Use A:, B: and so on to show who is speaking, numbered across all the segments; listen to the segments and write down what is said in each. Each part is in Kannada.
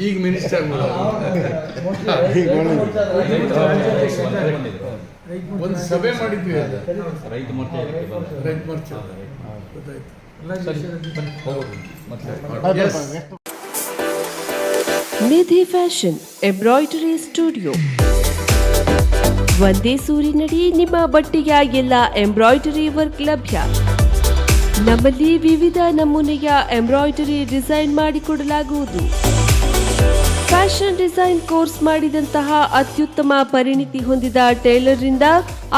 A: ಈಗ ಮಿನಿಸ್ಟರ್ ಒಂದು ಸಭೆ ಮಾಡಿದ್ವಿ,
B: ರೈತ ಮೋರ್ಚಾ
C: ನಿಧಿ ಫ್ಯಾಷನ್ ಎಂಬ್ರಾಯ್ಡರಿ ಸ್ಟುಡಿಯೋ. ಒಂದೇ ಸೂರಿನಡಿ ನಿಮ್ಮ ಬಟ್ಟೆಯ ಎಲ್ಲ ಎಂಬ್ರಾಯ್ಡರಿ ವರ್ಕ್ ಲಭ್ಯ. ನಮ್ಮಲ್ಲಿ ವಿವಿಧ ನಮೂನೆಯ ಎಂಬ್ರಾಯ್ಡರಿ ಡಿಸೈನ್ ಮಾಡಿಕೊಡಲಾಗುವುದು. ಫ್ಯಾಷನ್ ಡಿಸೈನ್ ಕೋರ್ಸ್ ಮಾಡಿದಂತಹ ಅತ್ಯುತ್ತಮ ಪರಿಣಿತಿ ಹೊಂದಿದ ಟೈಲರ್ರಿಂದ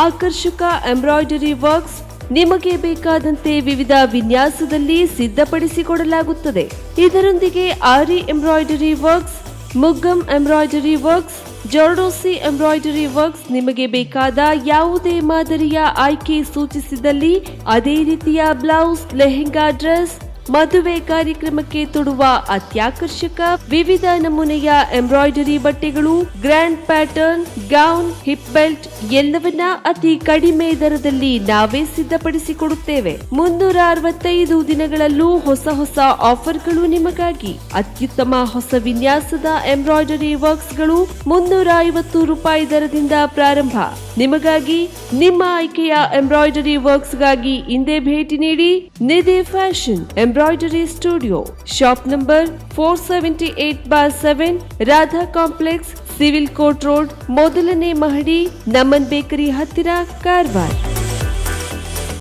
C: ಆಕರ್ಷಕ ಎಂಬ್ರಾಯ್ಡರಿ ವರ್ಕ್ಸ್ ನಿಮಗೆ ಬೇಕಾದಂತೆ ವಿವಿಧ ವಿನ್ಯಾಸದಲ್ಲಿ ಸಿದ್ಧಪಡಿಸಿಕೊಡಲಾಗುತ್ತದೆ. ಇದರೊಂದಿಗೆ Aari embroidery works, Maggam embroidery works, Zardozi embroidery works, ನಿಮಗೆ ಬೇಕಾದ ಯಾವುದೇ ಮಾದರಿಯ ಆಯ್ಕೆ ಸೂಚಿಸಿದಲ್ಲಿ ಅದೇ ರೀತಿಯ ಬ್ಲೌಸ್, ಲೆಹೆಂಗಾ, ಡ್ರೆಸ್, ಮದುವೆ ಕಾರ್ಯಕ್ರಮಕ್ಕೆ ತೊಡುವ ಅತ್ಯಾಕರ್ಷಕ ವಿವಿಧ ನಮೂನೆಯ ಎಂಬ್ರಾಯ್ಡರಿ ಬಟ್ಟೆಗಳು, grand pattern, gown, hip belt ಎಲ್ಲವನ್ನ ಅತಿ ಕಡಿಮೆ ದರದಲ್ಲಿ ನಾವೇ ಸಿದ್ಧಪಡಿಸಿಕೊಡುತ್ತೇವೆ. 365 ದಿನಗಳಲ್ಲೂ ಹೊಸ ಹೊಸ ಆಫರ್ಗಳು ನಿಮಗಾಗಿ. ಅತ್ಯುತ್ತಮ ಹೊಸ ವಿನ್ಯಾಸದ ಎಂಬ್ರಾಯ್ಡರಿ ವರ್ಕ್ಸ್ಗಳು 350 ರೂಪಾಯಿ ದರದಿಂದ ಪ್ರಾರಂಭ. ನಿಮಗಾಗಿ ನಿಮ್ಮ ಆಯ್ಕೆಯ ಎಂಬ್ರಾಯ್ಡರಿ ವರ್ಕ್ಸ್ಗಾಗಿ ಇಂದೇ ಭೇಟಿ ನೀಡಿ Nidhi fashion embroidery studio, shop number 478/7, Radha complex, civil court road, ಮೊದಲನೇ ಮಹಡಿ, ನಮನ್ ಬೇಕರಿ ಹತ್ತಿರ, ಕಾರವಾರ.